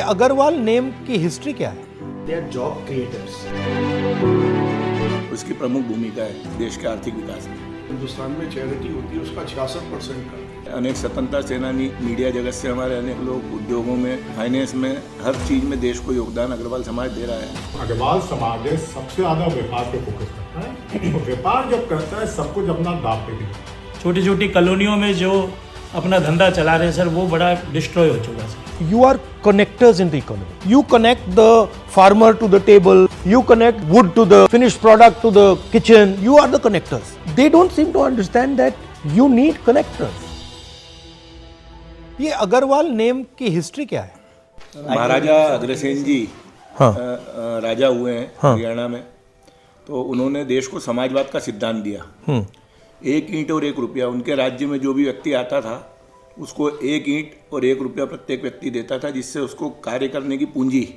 Agarwal name की history क्या है? They are job creators. उसकी प्रमुख भूमिका है देश के आर्थिक विकास में। हिंदुस्तान में चैरिटी होती है उसका 66% का। अनेक स्वतंत्रता सेनानी, मीडिया जगत से हमारे अनेक लोग, उद्योगों में, फाइनेंस में, हर चीज में देश को योगदान अग्रवाल समाज दे रहा है। अग्रवाल समाज है सबसे ज्यादा व्यापार पे फोकस करता है। तो व्यापार जब करता है सब कुछ अपना दाव पे भी। छोटी छोटी कॉलोनियों में जो अपना धंधा चला रहे हैं सर, वो बड़ा डिस्ट्रॉय हो चुका है। You are connectors in the economy. You connect the farmer to the table. You connect wood to the finished product to the kitchen. You are the connectors. They don't seem to understand that you need connectors. ये Agarwal name की history क्या है? महाराजा अग्रसेन जी हाँ। राजा हुए हैं हरियाणा में, तो उन्होंने देश को समाजवाद का सिद्धांत दिया। 1 ईंट और 1 रुपया, उनके राज्य में जो भी व्यक्ति आता था उसको 1 ईंट और 1 रुपया प्रत्येक व्यक्ति देता था, जिससे उसको कार्य करने की पूंजी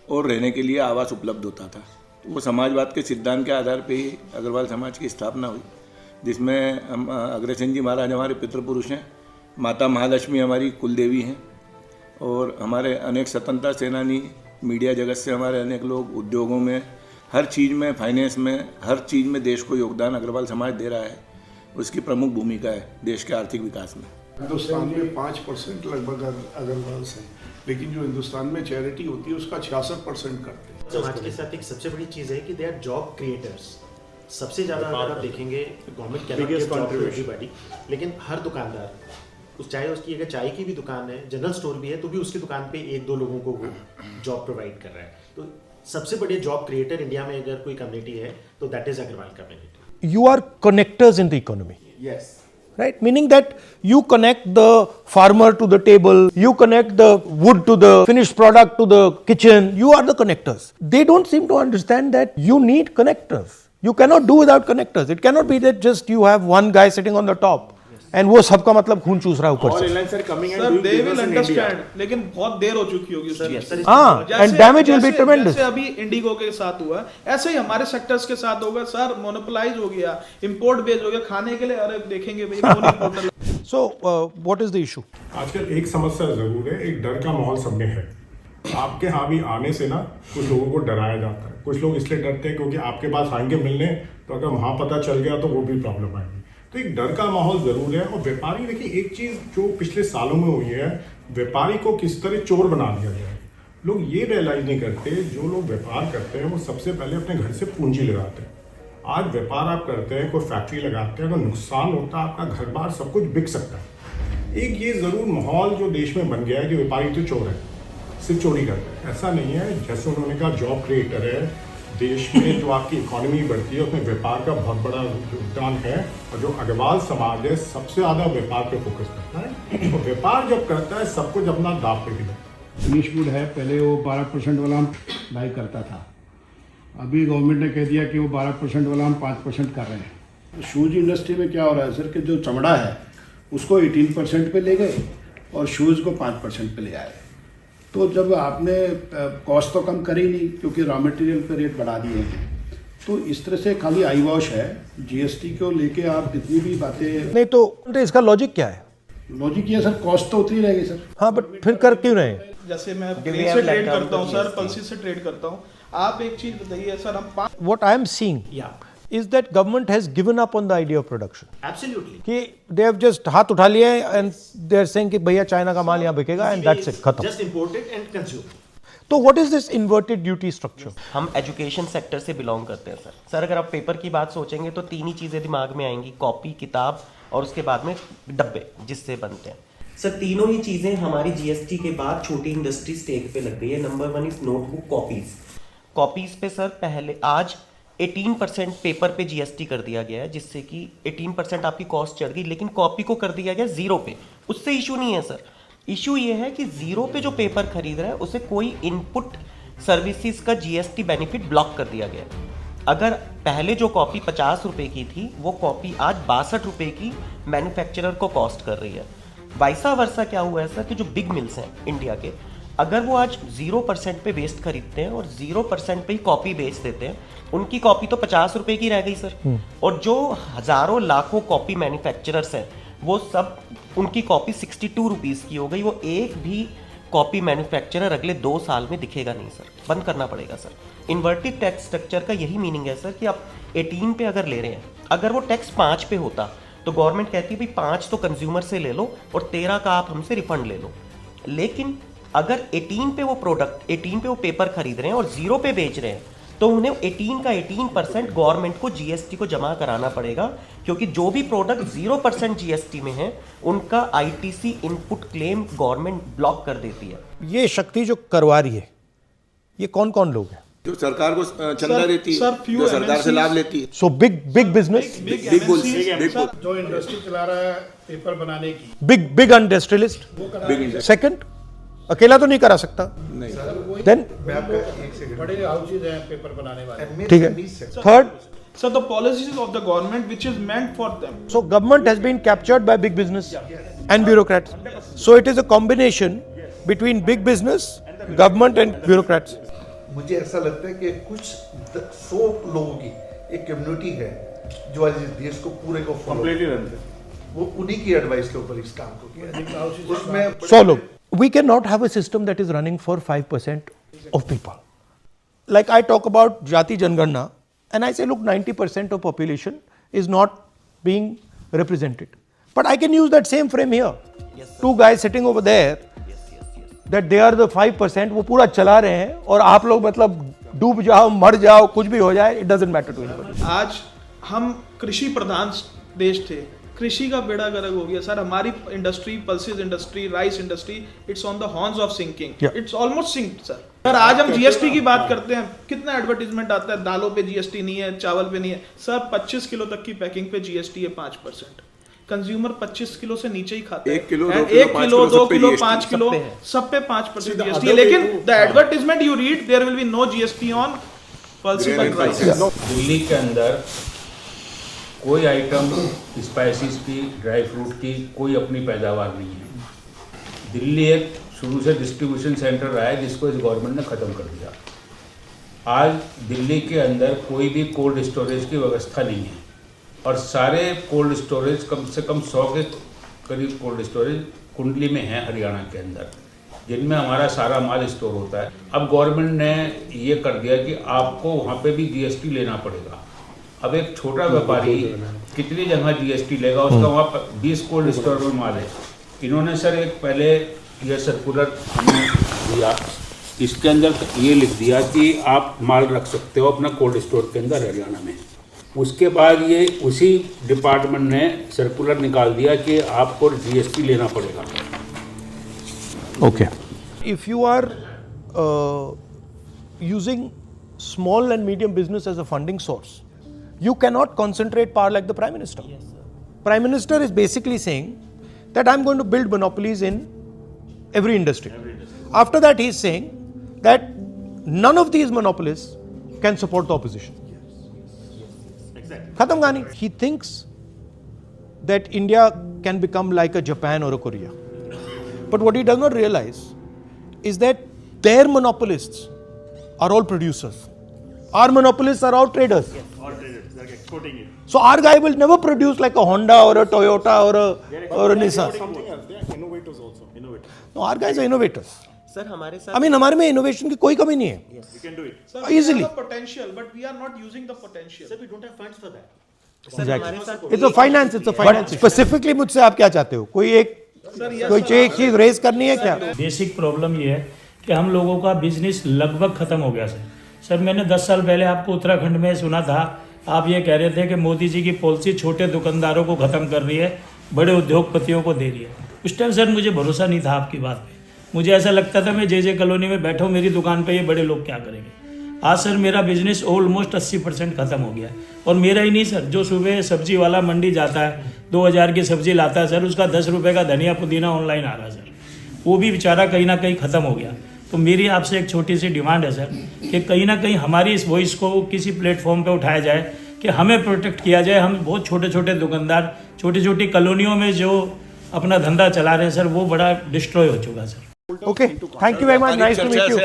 और रहने के लिए आवास उपलब्ध होता था। तो वो समाजवाद के सिद्धांत के आधार पे ही अग्रवाल समाज की स्थापना हुई, जिसमें हम अग्रसेन जी महाराज हमारे पितृपुरुष हैं, माता महालक्ष्मी हमारी कुलदेवी हैं, और हमारे अनेक स्वतंत्रता सेनानी, मीडिया जगत से हमारे अनेक लोग, उद्योगों में, हर चीज़ में, फाइनेंस में, हर चीज़ में देश को योगदान अग्रवाल समाज दे रहा है। उसकी प्रमुख भूमिका है देश के आर्थिक विकास में। हिंदुस्तान में 5% लगभग अग्रवाल से, लेकिन जो हिंदुस्तान में चैरिटी होती है उसका 66% करते हैं। समाज के साथ एक सबसे बड़ी चीज है कि दे आर जॉब क्रिएटर्स। सबसे ज्यादा अगर आप देखेंगे government can give job to everybody, लेकिन हर दुकानदार, चाहे उसकी अगर चाय की भी दुकान है, जनरल स्टोर भी है, तो भी उसकी दुकान पे 1-2 लोगों को वो जॉब प्रोवाइड कर रहा है। तो सबसे बड़े जॉब क्रिएटर इंडिया में अगर कोई कम्युनिटी है तो that is Agarwal community. You are connectors in the economy. Yes, Right? Meaning that you connect the farmer to the table, you connect the wood to the finished product to the kitchen, you are the connectors. They don't seem to understand that you need connectors. You cannot do without connectors. It cannot be that just you have one guy sitting on the top and वो सबका मतलब खून चूस रहा है ऊपर से. Sir they will understand, लेकिन बहुत देर हो चुकी होगी उसकी। हाँ, and damage will be tremendous. जैसे अभी इंडिगो के साथ हुआ, ऐसे ही हमारे सेक्टर्स के साथ होगा सर। मोनोपोलाइज हो गया, इंपोर्ट बेस्ड हो गया खाने के लिए। अरे देखेंगे भाई कौन importer. So what is the issue? आजकल एक समस्या जरूर है, एक डर का माहौल सब में है। आपके यहाँ भी आने से ना कुछ लोगों को डराया जाता है। कुछ लोग इसलिए डरते हैं क्योंकि आपके पास आएंगे मिलने, तो अगर वहाँ पता चल गया तो वो भी प्रॉब्लम आएगी। तो एक डर का माहौल जरूर है। और व्यापारी, देखिए एक चीज जो पिछले सालों में हुई है, व्यापारी को किस तरह चोर बना दिया गया है। लोग ये रियलाइज नहीं करते, जो लोग व्यापार करते हैं वो सबसे पहले अपने घर से पूंजी लगाते हैं। आज व्यापार आप करते हैं, कोई फैक्ट्री लगाते हैं, अगर नुकसान होता है आपका घर बार सब कुछ बिक सकता है। एक ये जरूर माहौल जो देश में बन गया है कि व्यापारी तो चोर है, सिर्फ चोरी करते हैं, ऐसा नहीं है। जैसे उन्होंने कहा जॉब क्रिएटर है, देश में जो आपकी इकोनॉमी बढ़ती है उसमें व्यापार का बहुत बड़ा योगदान है। और जो अग्रवाल समाज है सबसे ज़्यादा व्यापार पे फोकस करता है। तो व्यापार जब करता है सब कुछ अपना दाव पे भी है। फिनिश गुड है, पहले वो 12% वाला हम बाई करता था, अभी गवर्नमेंट ने कह दिया कि वो 12% वाला हम 5% कर रहे हैं। शूज़ इंडस्ट्री में क्या हो रहा है सर कि जो चमड़ा है उसको 18% पे ले गए और शूज़ को 5% पे ले आए। तो जब आपने कॉस्ट तो कम करी नहीं क्योंकि रॉ मटेरियल पे रेट बढ़ा दिए हैं, तो इस तरह से खाली आई वॉश है। जीएसटी को लेके आप कितनी भी बातें नहीं तो इसका लॉजिक क्या है? लॉजिक ये सर, कॉस्ट तो उतरी रहेगी सर। हाँ, बट फिर कर क्यों रहे? जैसे मैं प्लेन से ट्रेड करता हूँ सर, पल्सेस से ट्रेड करता हूँ। आप एक चीज बताइए सर, हम What I am seeing is that government has given up on the idea of production. Absolutely. कि they have just हाथ उठा लिए and they are saying कि भैया चाइना का माल यहाँ बिकेगा and that's it, खत्म। Just imported and consume. तो what is this inverted duty structure? हम एजुकेशन सेक्टर से बिलोंग करते हैं सर। अगर आप पेपर की बात सोचेंगे तो 3 ही चीज़ें दिमाग में आएंगी, कॉपी, किताब और उसके बाद में डब्बे जिससे बनते हैं। सर तीनों ही चीज़ें हमारी जीएसटी के बाद छोटी इंडस्ट्री स्टेक पे लग गई है। नंबर 1 इज नोटबुक कॉपीज़ पे सर पहले आज 18% पेपर पे जीएसटी कर दिया गया है, जिससे कि 18% आपकी कॉस्ट चढ़ गई, लेकिन कॉपी को कर दिया गया 0 पे। उससे इशू नहीं है सर, इशू ये है कि 0 पे जो पेपर खरीद रहा है उसे कोई इनपुट सर्विसेज का जीएसटी बेनिफिट ब्लॉक कर दिया गया है। अगर पहले जो कॉपी 50 रुपए की थी, वो कॉपी आज 62 रुपए की मैन्युफैक्चरर को कॉस्ट कर रही है। वाइसा वर्सा क्या हुआ है सर कि जो बिग मिल्स हैं इंडिया के, अगर वो आज 0% पे वेस्ट खरीदते हैं और 0% पे ही कॉपी बेच देते हैं, उनकी कॉपी तो 50 रुपए की रह गई सर। और जो हजारों लाखों कॉपी मैन्युफैक्चरर्स हैं, वो सब उनकी कॉपी 62 रुपीज़ की हो गई। वो एक भी कॉपी मैन्युफैक्चरर अगले 2 साल में दिखेगा नहीं सर, बंद करना पड़ेगा सर। इन्वर्टेड टैक्स स्ट्रक्चर का यही मीनिंग है सर कि आप 18 पे अगर ले रहे हैं, अगर वो टैक्स 5 पे होता तो गवर्नमेंट कहती है भाई 5 तो कंज्यूमर से ले लो और 13 का आप हमसे रिफंड ले लो। लेकिन अगर 18 पे वो प्रोडक्ट, 18 पे वो पेपर खरीद रहे हैं और 0 पे बेच रहे हैं, तो उन्हें 18 का 18% गवर्नमेंट को जीएसटी को जमा कराना पड़ेगा, क्योंकि जो भी प्रोडक्ट 0% जीएसटी में है उनका ITC input claim government block कर देती है। ये शक्ति जो करवा रही है, ये कौन कौन लोग हैं? जो सरकार को चंदा देती है, जो सरकार से लाभ लेती है। So big business, big bulls, जो इंडस्ट्री चला रहा है पेपर बनाने की, बिग इंडस्ट्रियलिस्ट। सेकंड, अकेला तो नहीं करा सकता, देन बड़े हाउसेज हैं पेपर बनाने वाले, ठीक है। Third, Sir, the policies of the government which is meant for them. so government has been captured by big business and bureaucrats. So it is a combination between big business, government and bureaucrats. मुझे ऐसा लगता है कि कुछ 100 लोगों की एक community है जो आज इस देश को पूरे को कंप्लीटली रन है, वो उन्हीं की एडवाइस के ऊपर इस काम को किया है। उसमें 100 लोग. We cannot have a system that is running for 5% of people. Like I talk about Jati Janganna and I say, look, 90% of population is not being represented. But I can use that same frame here. Two guys sitting over there, that they are the 5%, वो पूरा चला रहे हैं और आप लोग मतलब डूब जाओ, मर जाओ, कुछ भी हो जाए, it doesn't matter to anybody. आज हम कृषि प्रधान देश थे, कृषि का बेड़ा गर्क हो गया सर। हमारी industry, pulses industry, rice industry, it's on the horns of sinking, it's almost sinked sir. Sir आज हम जीएसटी की बात करते हैं, कितना एडवर्टीजमेंट आता है, दालों पे जीएसटी नहीं है, चावल पे नहीं है सर। 25 किलो तक की पैकिंग पे जीएसटी है 5%। कंज्यूमर 25 किलो से नीचे ही खाता है, 1 किलो, 2 किलो, 5 किलो, सब पे 5% जीएसटी है। लेकिन the advertisement you read, there will be no GST on pulses and rice. Delhi के अंदर कोई आइटम स्पाइसेस की, ड्राई फ्रूट की कोई अपनी पैदावार नहीं है। दिल्ली एक शुरू से डिस्ट्रीब्यूशन सेंटर रहा है जिसको इस गवर्नमेंट ने ख़त्म कर दिया। आज दिल्ली के अंदर कोई भी कोल्ड स्टोरेज की व्यवस्था नहीं है और सारे कोल्ड स्टोरेज कम से कम 100 के करीब कोल्ड स्टोरेज कुंडली में हैं हरियाणा के अंदर, जिनमें हमारा सारा माल स्टोर होता है। अब गवर्नमेंट ने ये कर दिया कि आपको वहाँ पे भी जीएसटी लेना पड़ेगा। अब एक छोटा व्यापारी कितनी जगह जीएसटी लेगा, उसका वहाँ पर 20 कोल्ड स्टोर में माल है। इन्होंने सर एक पहले यह सर्कुलर दिया, इसके अंदर ये लिख दिया कि आप माल रख सकते हो अपना कोल्ड स्टोर के अंदर हरियाणा में। उसके बाद ये उसी डिपार्टमेंट ने सर्कुलर निकाल दिया कि आपको जीएसटी लेना पड़ेगा। Okay. If you are using small and medium business as a funding source, you cannot concentrate power like the Prime Minister. Yes, sir. Prime Minister is basically saying that I'm going to build monopolies in every industry. After that, he is saying that none of these monopolies can support the opposition. Khatam Gani. He thinks that India can become like a Japan or a Korea. But what he does not realize is that their monopolists are all producers. Our monopolists are all traders. Yes, all traders. They are exporting it. So our guy will never produce like a Honda or a Toyota or a Nissan. Something else. They are innovators also. Innovators. No, our guys are innovators. Sir हमारे साथ I mean, हमारे में innovation की कोई कमी नहीं है. We can do it. Sir, Easily. we have the potential, but we are not using the potential. Sir, we don't have funds for that. Sir हमारे साथ It's a finance. It's a finance. But specifically मुझसे आप क्या चाहते हो? कोई एक चीज रेज करनी है क्या? बेसिक प्रॉब्लम ये है कि हम लोगों का बिजनेस लगभग खत्म हो गया सर। मैंने 10 साल पहले आपको उत्तराखंड में सुना था, आप ये कह रहे थे कि मोदी जी की पॉलिसी छोटे दुकानदारों को ख़त्म कर रही है, बड़े उद्योगपतियों को दे रही है। उस टाइम सर मुझे भरोसा नहीं था आपकी बात पे। मुझे ऐसा लगता था मैं जे कॉलोनी में बैठा हूँ, मेरी दुकान पे ये बड़े लोग क्या करेंगे। आज सर मेरा बिजनेस ऑलमोस्ट 80% ख़त्म हो गया है। और मेरा ही नहीं सर, जो सुबह सब्जी वाला मंडी जाता है 2000 की सब्जी लाता है सर, उसका 10 रुपये का धनिया पुदीना ऑनलाइन आ रहा है सर, वो भी बेचारा कहीं ना कहीं ख़त्म हो गया। तो मेरी आपसे एक छोटी सी डिमांड है सर कि कहीं ना कहीं हमारी इस वॉइस को किसी प्लेटफॉर्म पे उठाया जाए कि हमें प्रोटेक्ट किया जाए। हम बहुत छोटे छोटे दुकानदार छोटी छोटी कॉलोनियों में जो अपना धंधा चला रहे हैं सर, वो बड़ा डिस्ट्रॉय हो चुका है sir. Okay, thank you very much. Nice to meet you.